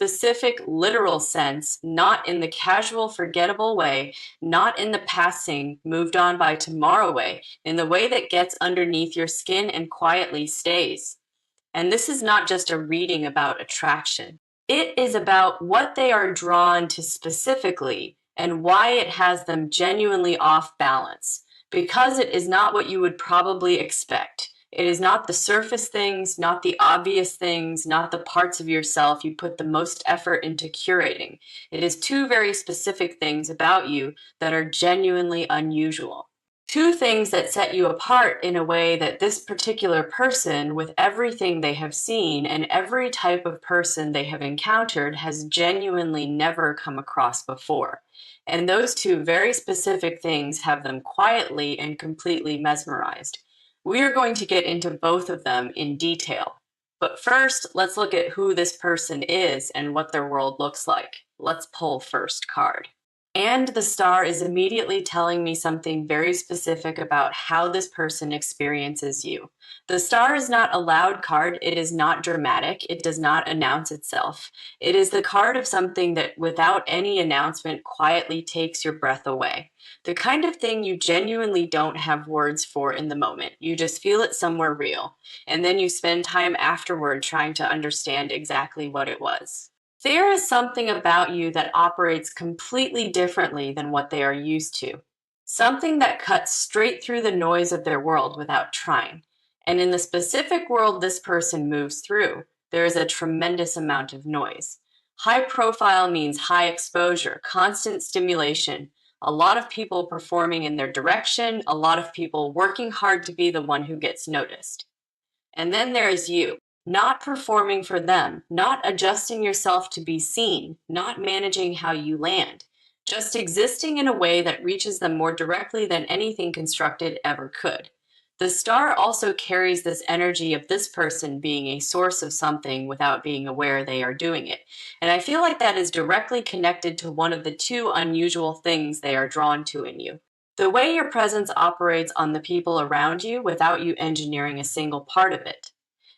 specific, literal sense, not in the casual, forgettable way, not in the passing, moved on by tomorrow way, in the way that gets underneath your skin and quietly stays. And this is not just a reading about attraction. It is about what they are drawn to specifically and why it has them genuinely off balance, because it is not what you would probably expect. It is not the surface things, not the obvious things, not the parts of yourself you put the most effort into curating. It is two very specific things about you that are genuinely unusual. Two things that set you apart in a way that this particular person, with everything they have seen and every type of person they have encountered, has genuinely never come across before. And those two very specific things have them quietly and completely mesmerized. We are going to get into both of them in detail. But first, let's look at who this person is and what their world looks like. Let's pull first card. And the star is immediately telling me something very specific about how this person experiences you. The star is not a loud card. It is not dramatic. It does not announce itself. It is the card of something that, without any announcement, quietly takes your breath away. The kind of thing you genuinely don't have words for in the moment. You just feel it somewhere real. And then you spend time afterward trying to understand exactly what it was. There is something about you that operates completely differently than what they are used to. Something that cuts straight through the noise of their world without trying. And in the specific world this person moves through, there is a tremendous amount of noise. High profile means high exposure, constant stimulation, a lot of people performing in their direction, a lot of people working hard to be the one who gets noticed. And then there is you. Not performing for them, not adjusting yourself to be seen, not managing how you land, just existing in a way that reaches them more directly than anything constructed ever could. The star also carries this energy of this person being a source of something without being aware they are doing it. And I feel like that is directly connected to one of the two unusual things they are drawn to in you. The way your presence operates on the people around you without you engineering a single part of it.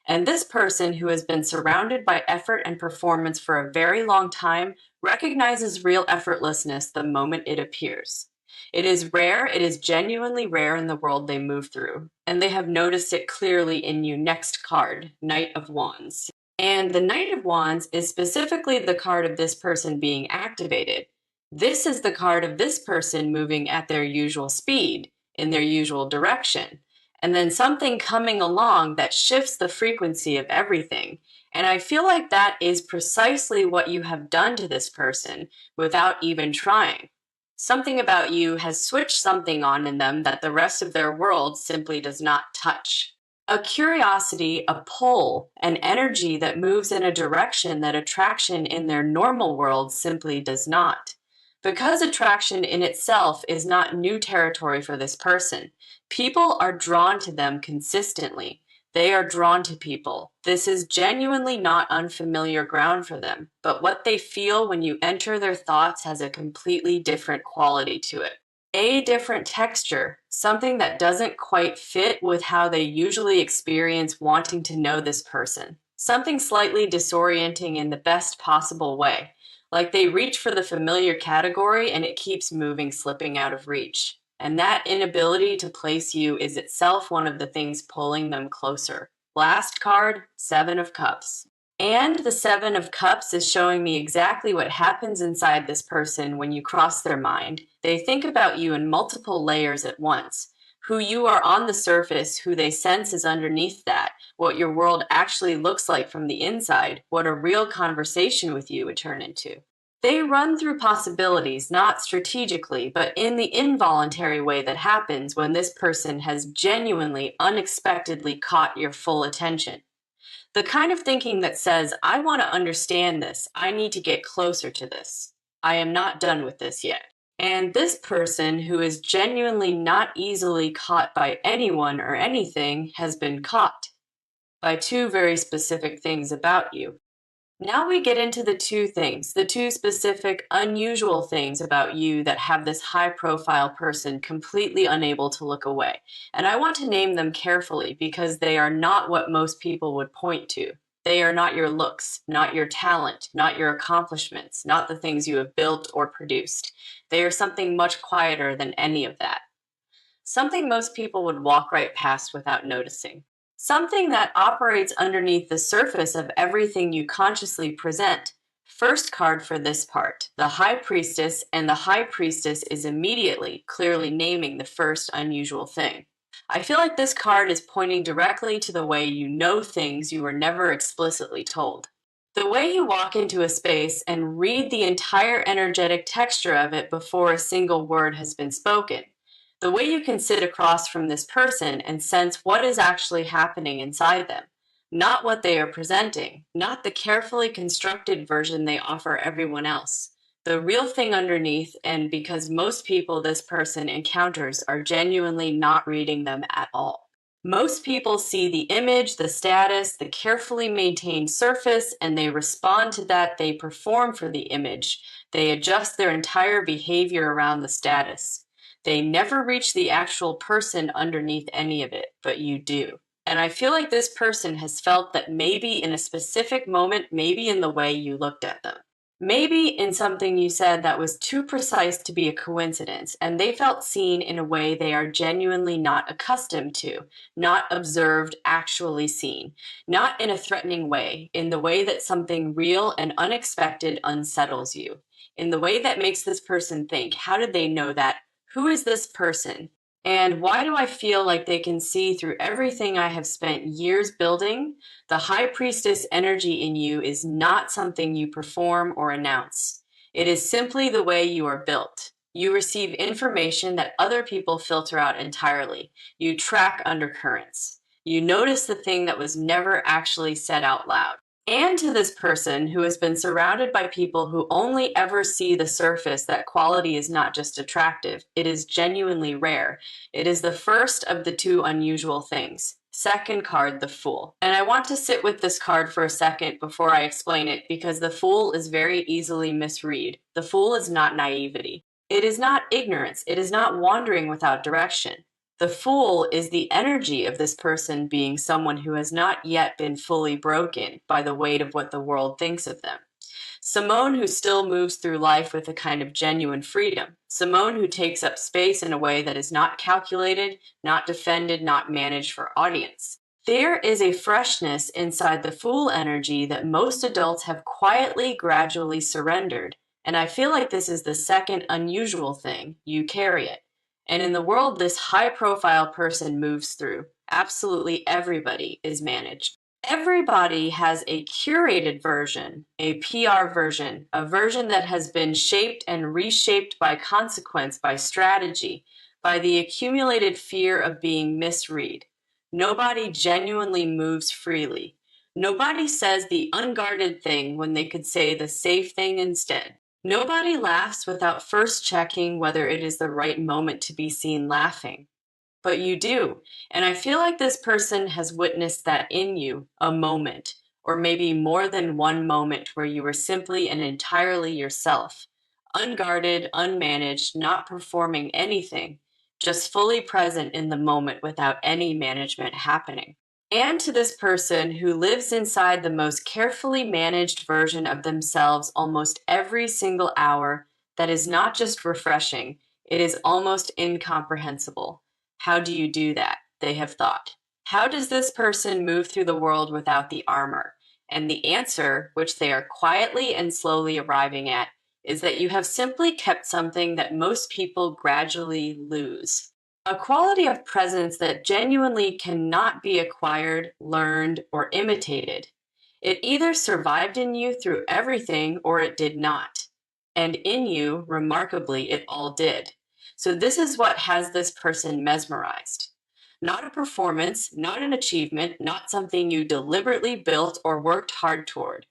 And this person, who has been surrounded by effort and performance for a very long time, recognizes real effortlessness the moment it appears. It is rare, it is genuinely rare in the world they move through, and they have noticed it clearly in you. Next card, Knight of Wands. And the Knight of Wands is specifically the card of this person being activated. This is the card of this person moving at their usual speed, in their usual direction. And then something coming along that shifts the frequency of everything. And I feel like that is precisely what you have done to this person without even trying. Something about you has switched something on in them that the rest of their world simply does not touch. A curiosity, a pull, an energy that moves in a direction that attraction in their normal world simply does not. Because attraction in itself is not new territory for this person, people are drawn to them consistently. They are drawn to people. This is genuinely not unfamiliar ground for them, but what they feel when you enter their thoughts has a completely different quality to it. A different texture, something that doesn't quite fit with how they usually experience wanting to know this person. Something slightly disorienting in the best possible way. Like they reach for the familiar category and it keeps moving, slipping out of reach. And that inability to place you is itself one of the things pulling them closer. Last card, Seven of Cups. And the Seven of Cups is showing me exactly what happens inside this person when you cross their mind. They think about you in multiple layers at once. Who you are on the surface, who they sense is underneath that, what your world actually looks like from the inside, what a real conversation with you would turn into. They run through possibilities, not strategically, but in the involuntary way that happens when this person has genuinely, unexpectedly caught your full attention. The kind of thinking that says, I want to understand this, I need to get closer to this. I am not done with this yet. And this person, who is genuinely not easily caught by anyone or anything, has been caught by two very specific things about you. Now we get into the two things, the two specific, unusual things about you that have this high-profile person completely unable to look away. And I want to name them carefully because they are not what most people would point to. They are not your looks, not your talent, not your accomplishments, not the things you have built or produced. They are something much quieter than any of that. Something most people would walk right past without noticing. Something that operates underneath the surface of everything you consciously present. First card for this part, the High Priestess, and the High Priestess is immediately, clearly naming the first unusual thing. I feel like this card is pointing directly to the way you know things you were never explicitly told. The way you walk into a space and read the entire energetic texture of it before a single word has been spoken. The way you can sit across from this person and sense what is actually happening inside them, not what they are presenting, not the carefully constructed version they offer everyone else. The real thing underneath, and because most people this person encounters are genuinely not reading them at all. Most people see the image, the status, the carefully maintained surface, and they respond to that. They perform for the image. They adjust their entire behavior around the status. They never reach the actual person underneath any of it, but you do. And I feel like this person has felt that maybe in a specific moment, maybe in the way you looked at them. Maybe in something you said that was too precise to be a coincidence, and they felt seen in a way they are genuinely not accustomed to, not observed, actually seen, not in a threatening way, in the way that something real and unexpected unsettles you, in the way that makes this person think, how did they know that? Who is this person? And why do I feel like they can see through everything I have spent years building? The High Priestess energy in you is not something you perform or announce. It is simply the way you are built. You receive information that other people filter out entirely. You track undercurrents. You notice the thing that was never actually said out loud. And to this person who has been surrounded by people who only ever see the surface, that quality is not just attractive, it is genuinely rare. It is the first of the two unusual things. Second card, the Fool. And I want to sit with this card for a second before I explain it, because the Fool is very easily misread. The Fool is not naivety. It is not ignorance. It is not wandering without direction. The Fool is the energy of this person being someone who has not yet been fully broken by the weight of what the world thinks of them. Simone who still moves through life with a kind of genuine freedom. Simone who takes up space in a way that is not calculated, not defended, not managed for audience. There is a freshness inside the Fool energy that most adults have quietly, gradually surrendered. And I feel like this is the second unusual thing. You carry it. And in the world this high-profile person moves through, absolutely everybody is managed. Everybody has a curated version, a PR version, a version that has been shaped and reshaped by consequence, by strategy, by the accumulated fear of being misread. Nobody genuinely moves freely. Nobody says the unguarded thing when they could say the safe thing instead. Nobody laughs without first checking whether it is the right moment to be seen laughing. But you do. And I feel like this person has witnessed that in you, a moment, or maybe more than one moment where you were simply and entirely yourself, unguarded, unmanaged, not performing anything, just fully present in the moment without any management happening. And to this person who lives inside the most carefully managed version of themselves almost every single hour, that is not just refreshing, it is almost incomprehensible. How do you do that? They have thought. How does this person move through the world without the armor? And the answer, which they are quietly and slowly arriving at, is that you have simply kept something that most people gradually lose. A quality of presence that genuinely cannot be acquired, learned, or imitated. It either survived in you through everything or it did not. And in you, remarkably, it all did. So this is what has this person mesmerized. Not a performance, not an achievement, not something you deliberately built or worked hard toward.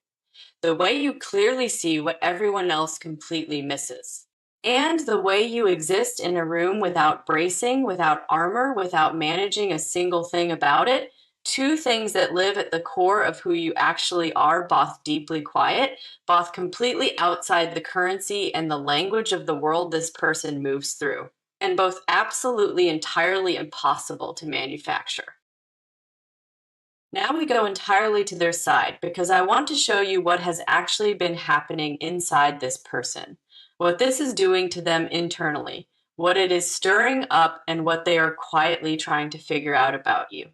The way you clearly see what everyone else completely misses. And the way you exist in a room without bracing, without armor, without managing a single thing about it. Two things that live at the core of who you actually are, both deeply quiet, both completely outside the currency and the language of the world this person moves through, and both absolutely entirely impossible to manufacture. Now we go entirely to their side because I want to show you what has actually been happening inside this person, what this is doing to them internally, what it is stirring up, and what they are quietly trying to figure out about you.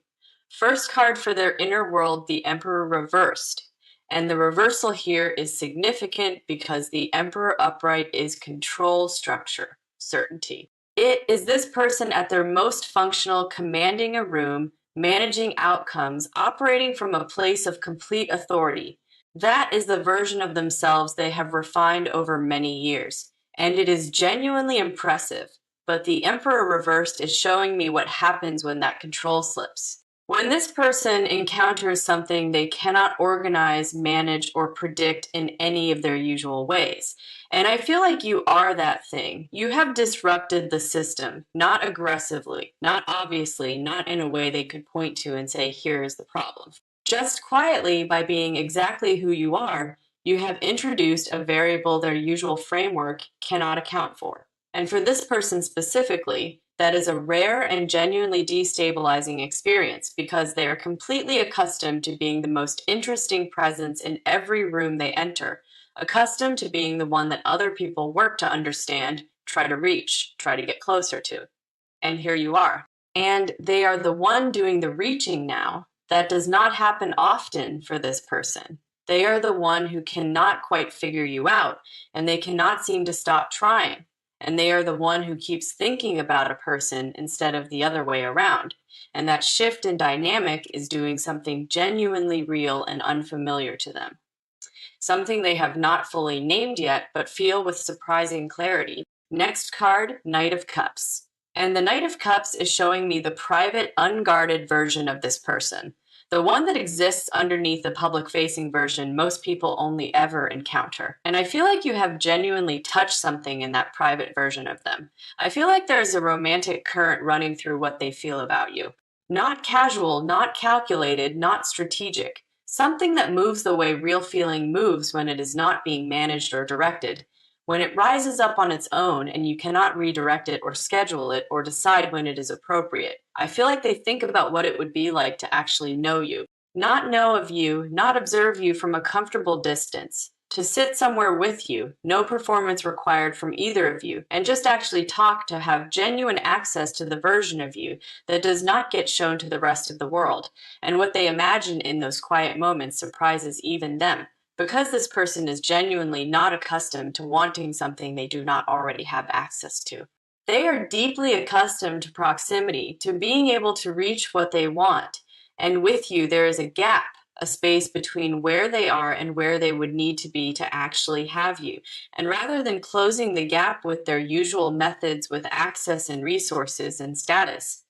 First card for their inner world, the Emperor reversed. And the reversal here is significant because the Emperor upright is control, structure, certainty. It is this person at their most functional, commanding a room, managing outcomes, operating from a place of complete authority. That is the version of themselves they have refined over many years, and it is genuinely impressive. But the Emperor reversed is showing me what happens when that control slips. When this person encounters something they cannot organize, manage, or predict in any of their usual ways. And I feel like you are that thing. You have disrupted the system, not aggressively, not obviously, not in a way they could point to and say, here is the problem. Just quietly, by being exactly who you are, you have introduced a variable their usual framework cannot account for. And for this person specifically, that is a rare and genuinely destabilizing experience because they are completely accustomed to being the most interesting presence in every room they enter, accustomed to being the one that other people work to understand, try to reach, try to get closer to. And here you are. And they are the one doing the reaching now. That does not happen often for this person. They are the one who cannot quite figure you out, and they cannot seem to stop trying. And they are the one who keeps thinking about a person instead of the other way around. And that shift in dynamic is doing something genuinely real and unfamiliar to them. Something they have not fully named yet, but feel with surprising clarity. Next card, Knight of Cups. And the Knight of Cups is showing me the private, unguarded version of this person. The one that exists underneath the public-facing version most people only ever encounter. And I feel like you have genuinely touched something in that private version of them. I feel like there's a romantic current running through what they feel about you. Not casual, not calculated, not strategic. Something that moves the way real feeling moves when it is not being managed or directed. When it rises up on its own and you cannot redirect it or schedule it or decide when it is appropriate. I feel like they think about what it would be like to actually know you. Not know of you, not observe you from a comfortable distance. To sit somewhere with you, no performance required from either of you, and just actually talk to have genuine access to the version of you that does not get shown to the rest of the world. And what they imagine in those quiet moments surprises even them. Because this person is genuinely not accustomed to wanting something they do not already have access to. They are deeply accustomed to proximity, to being able to reach what they want. And with you, there is a gap, a space between where they are and where they would need to be to actually have you. And rather than closing the gap with their usual methods with access and resources and status,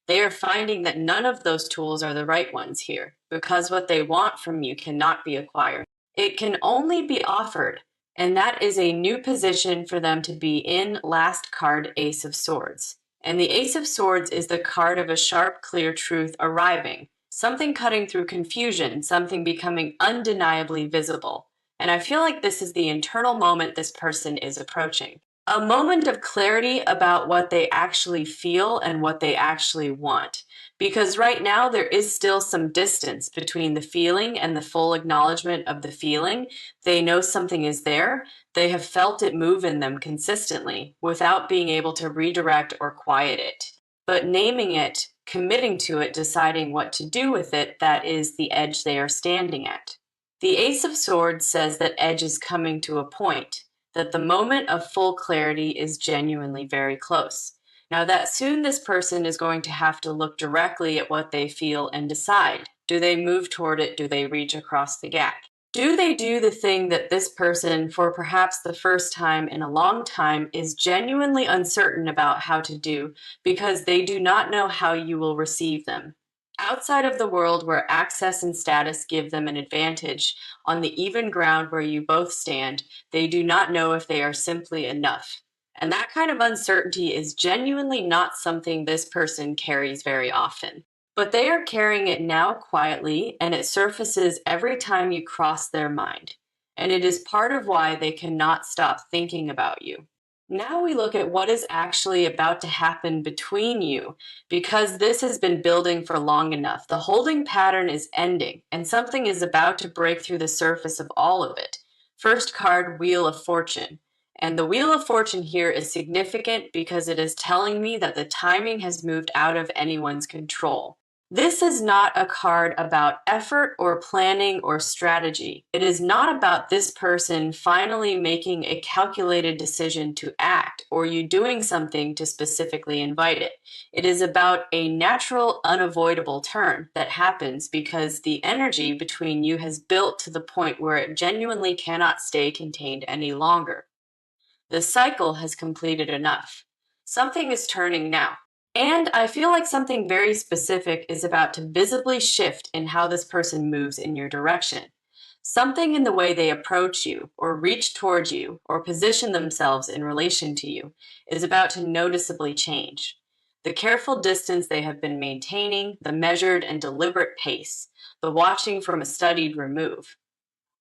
they are finding that none of those tools are the right ones here, because what they want from you cannot be acquired. It can only be offered, and that is a new position for them to be in. Last card, Ace of Swords. And the Ace of Swords is the card of a sharp, clear truth arriving, something cutting through confusion, something becoming undeniably visible. And I feel like this is the internal moment this person is approaching. A moment of clarity about what they actually feel and what they actually want. Because right now there is still some distance between the feeling and the full acknowledgement of the feeling. They know something is there. They have felt it move in them consistently without being able to redirect or quiet it. But naming it, committing to it, deciding what to do with it, that is the edge they are standing at. The Ace of Swords says that edge is coming to a point, that the moment of full clarity is genuinely very close. Now that soon this person is going to have to look directly at what they feel and decide. Do they move toward it? Do they reach across the gap? Do they do the thing that this person, for perhaps the first time in a long time, is genuinely uncertain about how to do because they do not know how you will receive them? Outside of the world where access and status give them an advantage, on the even ground where you both stand, they do not know if they are simply enough. And that kind of uncertainty is genuinely not something this person carries very often. But they are carrying it now quietly, and it surfaces every time you cross their mind. And it is part of why they cannot stop thinking about you. Now we look at what is actually about to happen between you, because this has been building for long enough. The holding pattern is ending, and something is about to break through the surface of all of it. First card, Wheel of Fortune. And the Wheel of Fortune here is significant because it is telling me that the timing has moved out of anyone's control. This is not a card about effort or planning or strategy. It is not about this person finally making a calculated decision to act or you doing something to specifically invite it. It is about a natural, unavoidable turn that happens because the energy between you has built to the point where it genuinely cannot stay contained any longer. The cycle has completed enough. Something is turning now. And I feel like something very specific is about to visibly shift in how this person moves in your direction. Something in the way they approach you, or reach towards you, or position themselves in relation to you is about to noticeably change. The careful distance they have been maintaining, the measured and deliberate pace, the watching from a studied remove,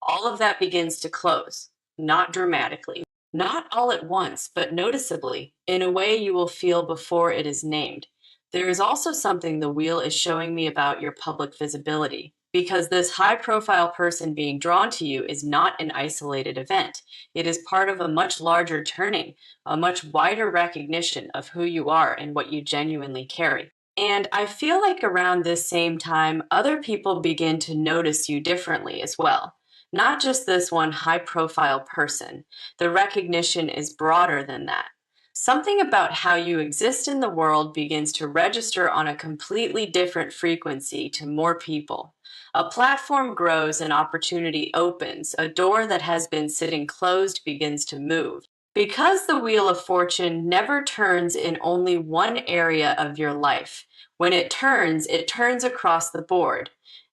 all of that begins to close, not dramatically, not all at once, but noticeably, in a way you will feel before it is named. There is also something the wheel is showing me about your public visibility, because this high profile person being drawn to you is not an isolated event. It is part of a much larger turning, a much wider recognition of who you are and what you genuinely carry. And I feel like around this same time, other people begin to notice you differently as well. Not just this one high profile person. The recognition is broader than that. Something about how you exist in the world begins to register on a completely different frequency to more people. A platform grows, an opportunity opens, a door that has been sitting closed begins to move. Because the Wheel of Fortune never turns in only one area of your life. When it turns across the board.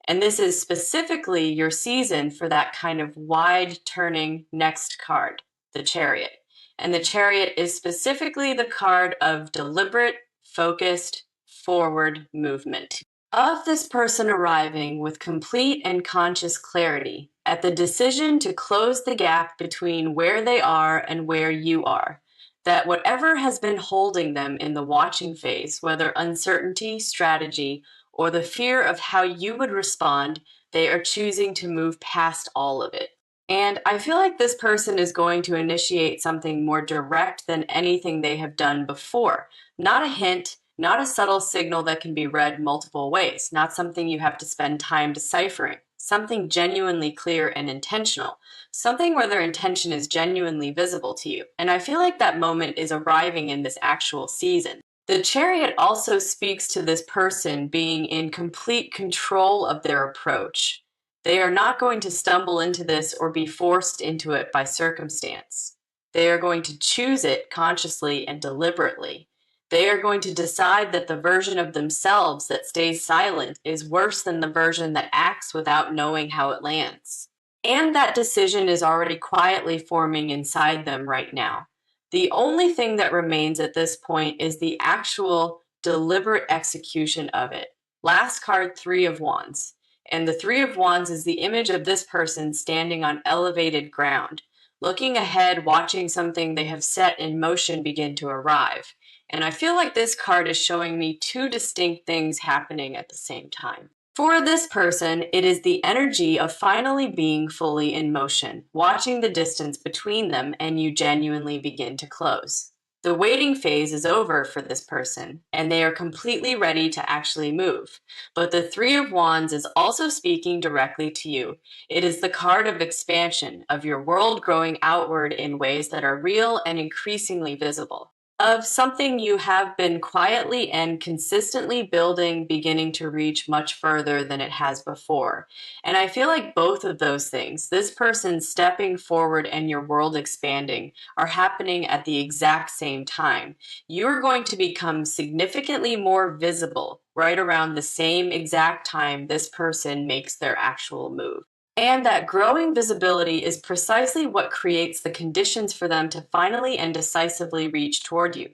And this is specifically your season for that kind of wide turning next card, the Chariot. And the Chariot is specifically the card of deliberate, focused, forward movement. Of this person arriving with complete and conscious clarity at the decision to close the gap between where they are and where you are. That whatever has been holding them in the watching phase, whether uncertainty, strategy, or the fear of how you would respond, they are choosing to move past all of it. And I feel like this person is going to initiate something more direct than anything they have done before. Not a hint, not a subtle signal that can be read multiple ways, not something you have to spend time deciphering. Something genuinely clear and intentional. Something where their intention is genuinely visible to you. And I feel like that moment is arriving in this actual season. The Chariot also speaks to this person being in complete control of their approach. They are not going to stumble into this or be forced into it by circumstance. They are going to choose it consciously and deliberately. They are going to decide that the version of themselves that stays silent is worse than the version that acts without knowing how it lands. And that decision is already quietly forming inside them right now. The only thing that remains at this point is the actual deliberate execution of it. Last card, Three of Wands. And the Three of Wands is the image of this person standing on elevated ground, looking ahead, watching something they have set in motion begin to arrive. And I feel like this card is showing me two distinct things happening at the same time. For this person, it is the energy of finally being fully in motion, watching the distance between them, and you genuinely begin to close. The waiting phase is over for this person, and they are completely ready to actually move. But the Three of Wands is also speaking directly to you. It is the card of expansion, of your world growing outward in ways that are real and increasingly visible. Of something you have been quietly and consistently building, beginning to reach much further than it has before. And I feel like both of those things, this person stepping forward and your world expanding, are happening at the exact same time. You're going to become significantly more visible right around the same exact time this person makes their actual move. And that growing visibility is precisely what creates the conditions for them to finally and decisively reach toward you.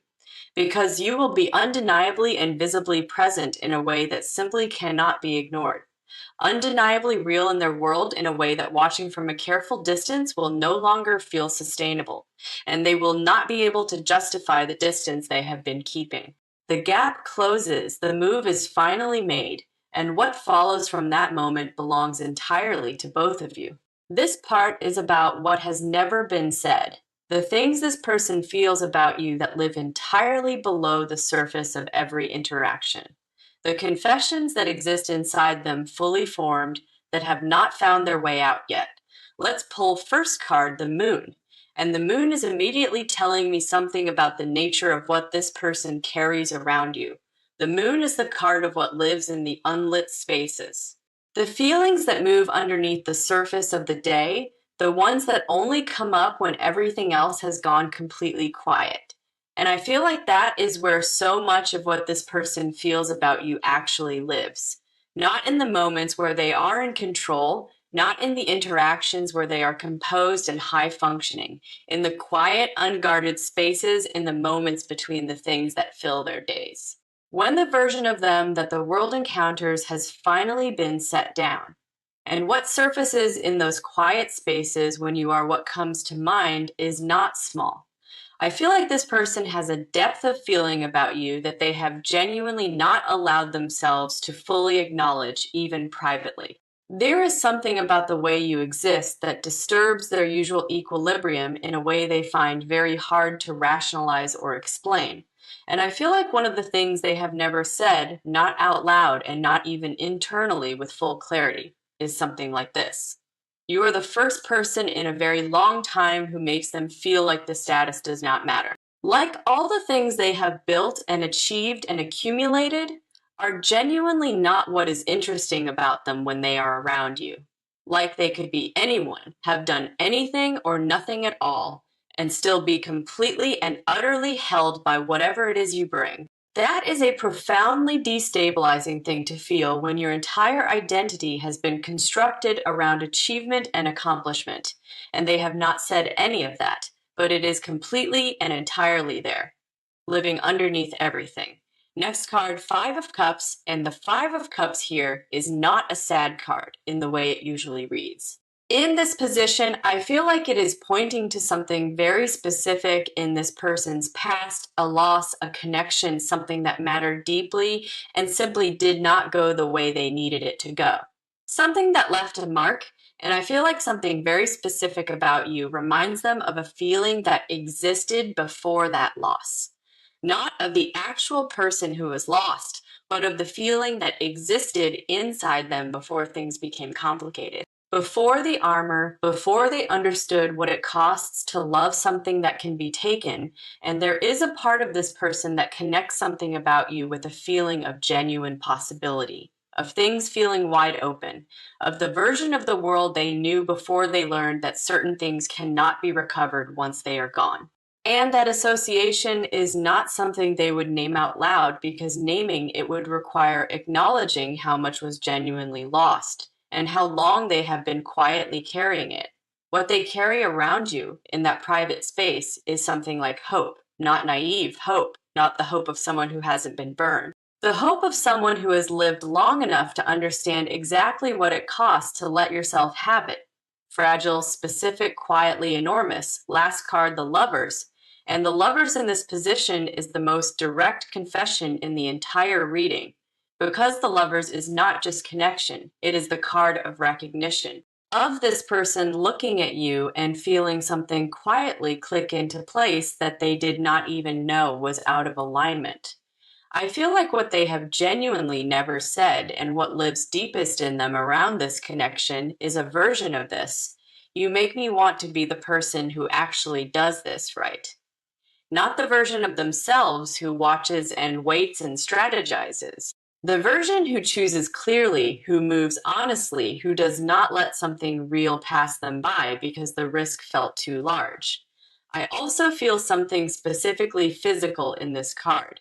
Because you will be undeniably and visibly present in a way that simply cannot be ignored. undeniably real in their world in a way that watching from a careful distance will no longer feel sustainable, and they will not be able to justify the distance they have been keeping. The gap closes, the move is finally made, and what follows from that moment belongs entirely to both of you. This part is about what has never been said, the things this person feels about you that live entirely below the surface of every interaction. The confessions that exist inside them fully formed that have not found their way out yet. Let's pull first card, the moon. And the moon is immediately telling me something about the nature of what this person carries around you. The moon is the card of what lives in the unlit spaces. The feelings that move underneath the surface of the day, the ones that only come up when everything else has gone completely quiet. And I feel like that is where so much of what this person feels about you actually lives. Not in the moments where they are in control, not in the interactions where they are composed and high functioning, in the quiet, unguarded spaces, in the moments between the things that fill their days. When the version of them that the world encounters has finally been set down. And what surfaces in those quiet spaces when you are what comes to mind is not small. I feel like this person has a depth of feeling about you that they have genuinely not allowed themselves to fully acknowledge, even privately. There is something about the way you exist that disturbs their usual equilibrium in a way they find very hard to rationalize or explain. And I feel like one of the things they have never said, not out loud and not even internally with full clarity, is something like this. You are the first person in a very long time who makes them feel like the status does not matter. Like all the things they have built and achieved and accumulated are genuinely not what is interesting about them when they are around you. Like they could be anyone, have done anything or nothing at all, and still be completely and utterly held by whatever it is you bring. That is a profoundly destabilizing thing to feel when your entire identity has been constructed around achievement and accomplishment, and they have not said any of that, but it is completely and entirely there, living underneath everything. Next card, Five of Cups, and the Five of Cups here is not a sad card in the way it usually reads. In this position, I feel like it is pointing to something very specific in this person's past, a loss, a connection, something that mattered deeply and simply did not go the way they needed it to go. Something that left a mark, and I feel like something very specific about you reminds them of a feeling that existed before that loss. Not of the actual person who was lost, but of the feeling that existed inside them before things became complicated. Before the armor, before they understood what it costs to love something that can be taken, and there is a part of this person that connects something about you with a feeling of genuine possibility, of things feeling wide open, of the version of the world they knew before they learned that certain things cannot be recovered once they are gone. And that association is not something they would name out loud because naming it would require acknowledging how much was genuinely lost and how long they have been quietly carrying it. What they carry around you in that private space is something like hope, not naive hope, not the hope of someone who hasn't been burned. The hope of someone who has lived long enough to understand exactly what it costs to let yourself have it. Fragile, specific, quietly enormous. Last card, the Lovers. And the Lovers in this position is the most direct confession in the entire reading. Because the Lovers is not just connection, it is the card of recognition. Of this person looking at you and feeling something quietly click into place that they did not even know was out of alignment. I feel like what they have genuinely never said and what lives deepest in them around this connection is a version of this. You make me want to be the person who actually does this right. Not the version of themselves who watches and waits and strategizes. The version who chooses clearly, who moves honestly, who does not let something real pass them by because the risk felt too large. I also feel something specifically physical in this card.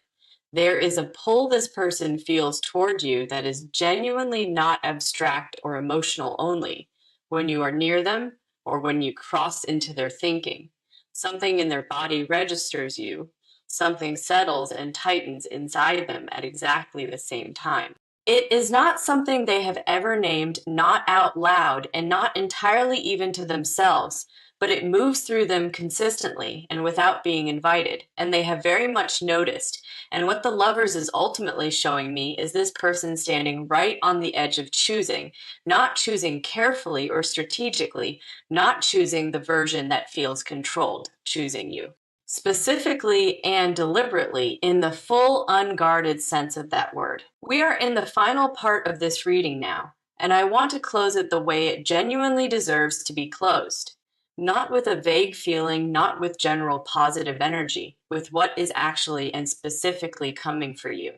There is a pull this person feels toward you that is genuinely not abstract or emotional only when you are near them or when you cross into their thinking. Something in their body registers you. Something settles and tightens inside them at exactly the same time. It is not something they have ever named, not out loud, and not entirely even to themselves, but it moves through them consistently and without being invited, and they have very much noticed. And what the Lovers is ultimately showing me is this person standing right on the edge of choosing, not choosing carefully or strategically, not choosing the version that feels controlled, choosing you. Specifically and deliberately in the full unguarded sense of that word. We are in the final part of this reading now, and I want to close it the way it genuinely deserves to be closed. Not with a vague feeling, not with general positive energy, with what is actually and specifically coming for you.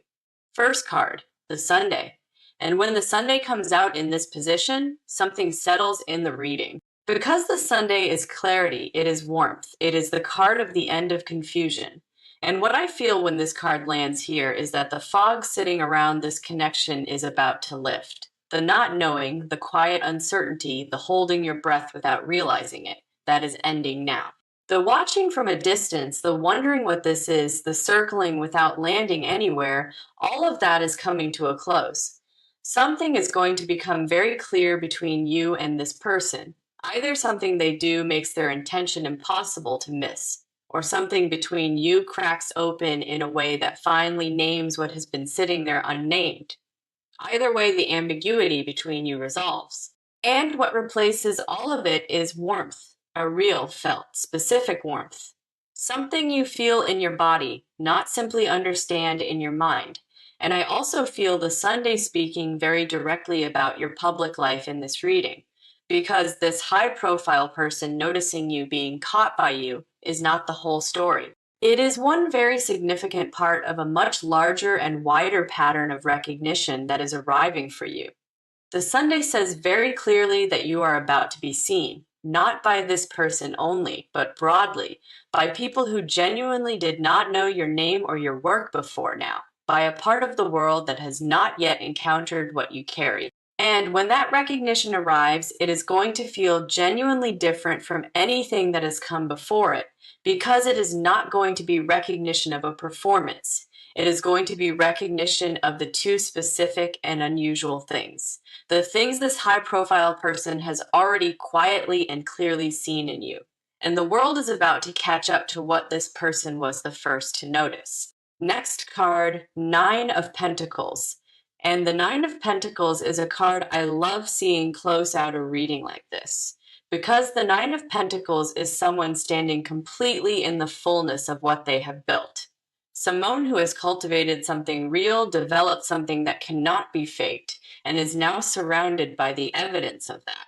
First card, the Sunday. And when the Sunday comes out in this position, something settles in the reading. Because the Sunday is clarity, it is warmth. It is the card of the end of confusion. And what I feel when this card lands here is that the fog sitting around this connection is about to lift. The not knowing, the quiet uncertainty, the holding your breath without realizing it, that is ending now. The watching from a distance, the wondering what this is, the circling without landing anywhere, all of that is coming to a close. Something is going to become very clear between you and this person. Either something they do makes their intention impossible to miss, or something between you cracks open in a way that finally names what has been sitting there unnamed. Either way, the ambiguity between you resolves. And what replaces all of it is warmth, a real, felt, specific warmth. Something you feel in your body, not simply understand in your mind. And I also feel the Sunday speaking very directly about your public life in this reading, because this high-profile person noticing you being caught by you is not the whole story. It is one very significant part of a much larger and wider pattern of recognition that is arriving for you. The Sunday says very clearly that you are about to be seen, not by this person only, but broadly, by people who genuinely did not know your name or your work before now, by a part of the world that has not yet encountered what you carry. And when that recognition arrives, it is going to feel genuinely different from anything that has come before it, because it is not going to be recognition of a performance. It is going to be recognition of the two specific and unusual things. The things this high-profile person has already quietly and clearly seen in you. And the world is about to catch up to what this person was the first to notice. Next card, Nine of Pentacles. And the Nine of Pentacles is a card I love seeing close out a reading like this, because the Nine of Pentacles is someone standing completely in the fullness of what they have built. Someone who has cultivated something real, developed something that cannot be faked, and is now surrounded by the evidence of that.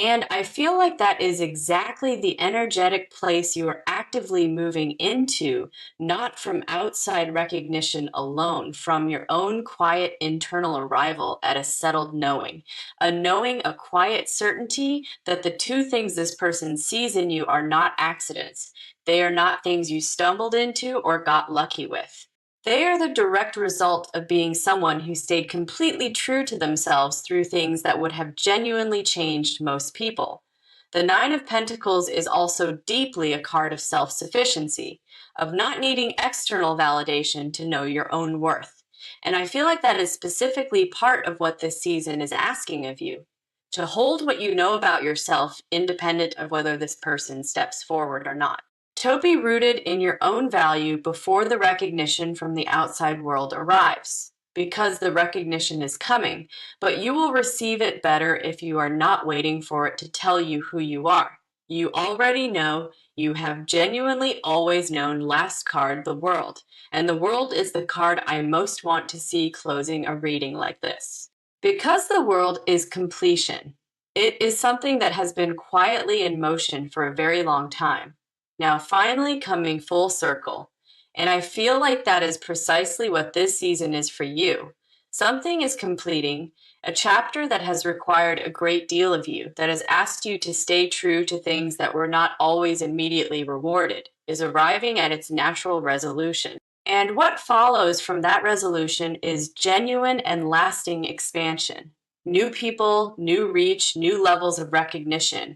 And I feel like that is exactly the energetic place you are actively moving into, not from outside recognition alone, from your own quiet internal arrival at a settled knowing. A knowing, a quiet certainty that the two things this person sees in you are not accidents. They are not things you stumbled into or got lucky with. They are the direct result of being someone who stayed completely true to themselves through things that would have genuinely changed most people. The Nine of Pentacles is also deeply a card of self-sufficiency, of not needing external validation to know your own worth. And I feel like that is specifically part of what this season is asking of you, to hold what you know about yourself independent of whether this person steps forward or not. To be rooted in your own value before the recognition from the outside world arrives, because the recognition is coming, but you will receive it better if you are not waiting for it to tell you who you are. You already know, you have genuinely always known. Last card, the World. And the World is the card I most want to see closing a reading like this. Because the World is completion. It is something that has been quietly in motion for a very long time, now finally coming full circle. And I feel like that is precisely what this season is for you. Something is completing, a chapter that has required a great deal of you, that has asked you to stay true to things that were not always immediately rewarded, is arriving at its natural resolution. And what follows from that resolution is genuine and lasting expansion. New people, new reach, new levels of recognition.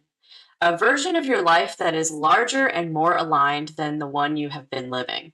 A version of your life that is larger and more aligned than the one you have been living.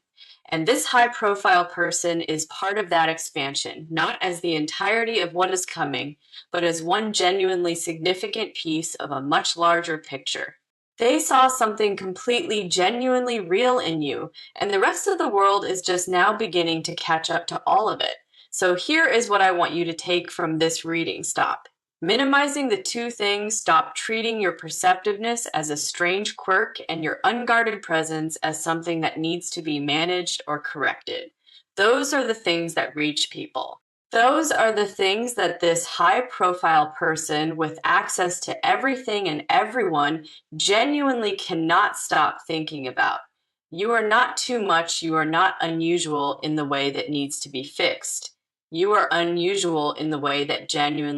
And this high-profile person is part of that expansion, not as the entirety of what is coming, but as one genuinely significant piece of a much larger picture. They saw something completely, genuinely real in you, and the rest of the world is just now beginning to catch up to all of it. So here is what I want you to take from this reading. Stop minimizing the two things. Stop treating your perceptiveness as a strange quirk and your unguarded presence as something that needs to be managed or corrected. Those are the things that reach people. Those are the things that this high-profile person with access to everything and everyone genuinely cannot stop thinking about. You are not too much. You are not unusual in the way that needs to be fixed. You are unusual in the way that genuinely